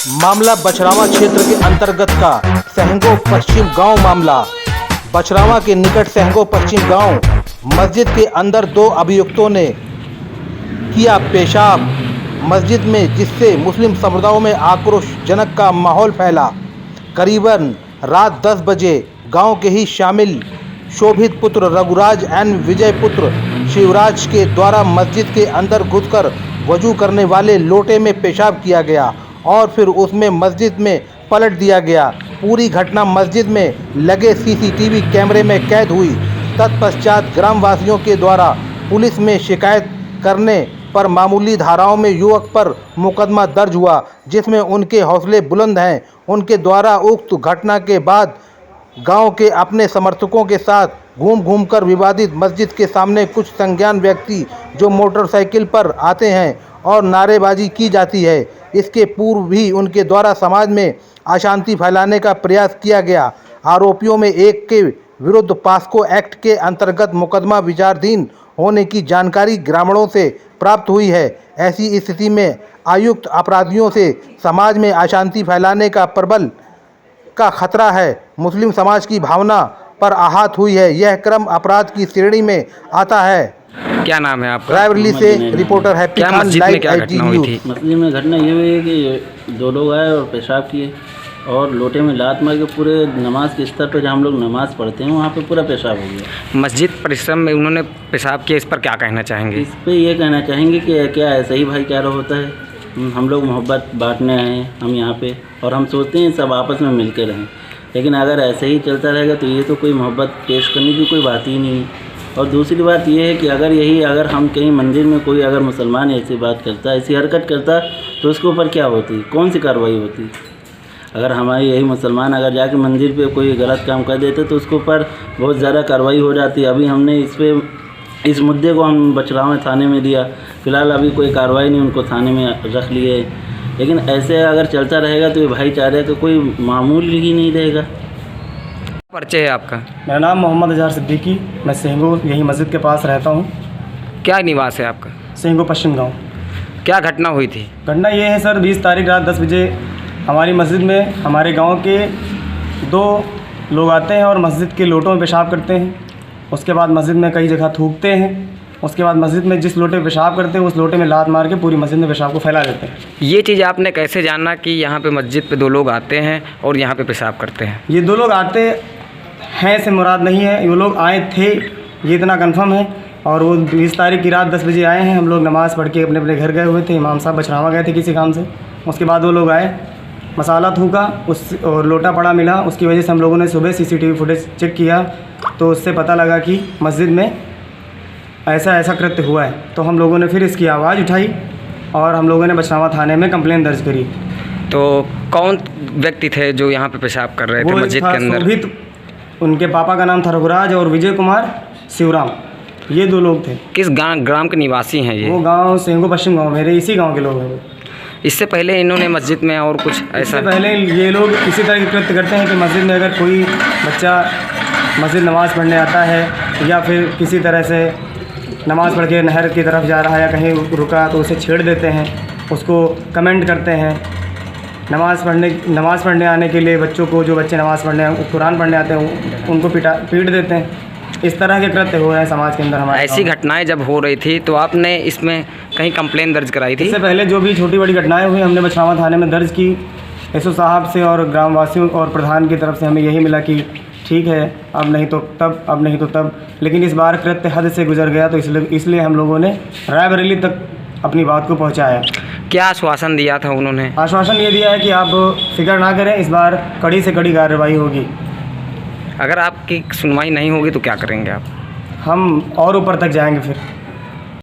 मामला बछरावा क्षेत्र के अंतर्गत का सहंगो पश्चिम गांव मामला। बछरावा के निकट सहंगो पश्चिम गांव मस्जिद के अंदर दो अभियुक्तों ने किया पेशाब मस्जिद में, जिससे मुस्लिम समुदायों में आक्रोशजनक का माहौल फैला। करीबन रात 10 बजे गांव के ही शामिल शोभित पुत्र रघुराज एंड विजय पुत्र शिवराज के द्वारा मस्जिद के अंदर घुसकर वजू करने वाले लोटे में पेशाब किया गया और फिर उसमें मस्जिद में पलट दिया गया। पूरी घटना मस्जिद में लगे सीसीटीवी कैमरे में कैद हुई। तत्पश्चात ग्रामवासियों के द्वारा पुलिस में शिकायत करने पर मामूली धाराओं में युवक पर मुकदमा दर्ज हुआ, जिसमें उनके हौसले बुलंद हैं। उनके द्वारा उक्त घटना के बाद गांव के अपने समर्थकों के साथ घूम कर विवादित मस्जिद के सामने कुछ संज्ञान व्यक्ति जो मोटरसाइकिल पर आते हैं और नारेबाजी की जाती है। इसके पूर्व भी उनके द्वारा समाज में अशांति फैलाने का प्रयास किया गया। आरोपियों में एक के विरुद्ध पास्को एक्ट के अंतर्गत मुकदमा विचाराधीन होने की जानकारी ग्रामीणों से प्राप्त हुई है। ऐसी स्थिति में आयुक्त अपराधियों से समाज में अशांति फैलाने का प्रबल का खतरा है। मुस्लिम समाज की भावना पर आहत हुई है। यह क्रम अपराध की श्रेणी में आता है। क्या नाम है आपका? रायबरेली से रिपोर्टर हैप्पी क्या खान, मस्जिद में लाइव क्या IT घटना हुई न्यूज़। थी? मस्जिद में घटना ये हुई है कि दो लोग आए और पेशाब किए और लोटे में लात मार के पूरे नमाज के स्तर पे जहाँ हम लोग नमाज़ पढ़ते हैं वहाँ पे पूरा पेशाब हो गया। मस्जिद परिसर में उन्होंने पेशाब किया, इस पर क्या कहना चाहेंगे? इस पे ये कहना चाहेंगे कि क्या ऐसा ही भाईचारा होता है। हम लोग मोहब्बत बांटने आए हैं हम यहाँ पे, और हम सोचते हैं सब आपस में मिल के रहें। लेकिन अगर ऐसे ही चलता रहेगा तो ये तो कोई मोहब्बत पेश करने की कोई बात ही नहीं है। और दूसरी बात ये है कि अगर हम कहीं मंदिर में कोई अगर मुसलमान ऐसी बात करता, ऐसी हरकत करता, तो उसके ऊपर क्या होती, कौन सी कार्रवाई होती? अगर हमारे यही मुसलमान अगर जाके मंदिर पे कोई गलत काम कर देते तो उसके ऊपर बहुत ज़्यादा कार्रवाई हो जाती। अभी हमने इस मुद्दे को हम बछरावा थाने में दिया। फ़िलहाल अभी कोई कार्रवाई नहीं, उनको थाने में रख लिए। लेकिन ऐसे अगर चलता रहेगा तो ये भाईचारे का कोई मामूल ही नहीं रहेगा। परिचय है आपका? मेरा नाम मोहम्मद अजहर सिद्दीकी, मैं सेंगो यही मस्जिद के पास रहता हूँ। क्या निवास है आपका? सेंगो पश्चिम गांव। क्या घटना हुई थी? घटना ये है सर, 20 तारीख रात 10 बजे हमारी मस्जिद में हमारे गांव के दो लोग आते हैं और मस्जिद के लोटों में पेशाब करते हैं। उसके बाद मस्जिद में कई जगह थूकते हैं। उसके बाद मस्जिद में जिस लोटे में पेशाब करते हैं उस लोटे में लात मार के पूरी मस्जिद में पेशाब को फैला देते हैं। ये चीज़ आपने कैसे जाना कि यहाँ पे मस्जिद पे दो लोग आते हैं और यहाँ पे पेशाब करते हैं? ये दो लोग आते हैं से मुराद नहीं है, वो लोग आए थे ये इतना कंफर्म है। और वो 20 तारीख की रात 10 बजे आए हैं। हम लोग नमाज़ पढ़ के अपने अपने घर गए हुए थे। इमाम साहब बछरावा गए थे किसी काम से। उसके बाद वो लोग आए, मसाला थूका और लोटा पड़ा मिला। उसकी वजह से हम लोगों ने सुबह CCTV फुटेज चेक किया तो उससे पता लगा कि मस्जिद में ऐसा कृत्य हुआ है। तो हम लोगों ने फिर इसकी आवाज़ उठाई और हम लोगों ने बछरावा थाने में कंप्लेन दर्ज करी। तो कौन व्यक्ति थे जो यहाँ पे पेशाब कर रहे थे मस्जिद के अंदर? शोभित, उनके पापा का नाम था रघुराज और विजय कुमार शिवराम, ये दो लोग थे। किस ग्राम के निवासी हैं ये? वो गांव सेंगो पश्चिम गांव, मेरे इसी गांव के लोग हैं। इससे पहले इन्होंने मस्जिद में और कुछ ऐसा? इससे पहले ये लोग इसी तरह के कृत्य करते हैं कि मस्जिद में अगर कोई बच्चा मस्जिद नमाज़ पढ़ने आता है या फिर किसी तरह से नमाज़ पढ़ के नहर की तरफ जा रहा है या कहीं रुका तो उसे छेड़ देते हैं, उसको कमेंट करते हैं। नमाज़ पढ़ने आने के लिए बच्चों को, जो बच्चे नमाज़ पढ़ने कुरान पढ़ने आते हैं उनको पीट देते हैं। इस तरह के कृत्य हो रहे हैं समाज के अंदर हमारे। ऐसी घटनाएं जब हो रही थी तो आपने इसमें कहीं कंप्लेन दर्ज कराई थी? इससे पहले जो भी छोटी बड़ी घटनाएं हुई हमने बछरावा थाने में दर्ज की। SO साहब से और ग्रामवासियों और प्रधान की तरफ से हमें यही मिला कि ठीक है, अब नहीं तो तब। लेकिन इस बार कृत्य हद से गुजर गया तो इसलिए हम लोगों ने रायबरेली तक अपनी बात को पहुँचाया। क्या आश्वासन दिया था उन्होंने? आश्वासन ये दिया है कि आप फिक्र ना करें, इस बार कड़ी से कड़ी कार्रवाई होगी। अगर आपकी सुनवाई नहीं होगी तो क्या करेंगे आप? हम और ऊपर तक जाएंगे फिर।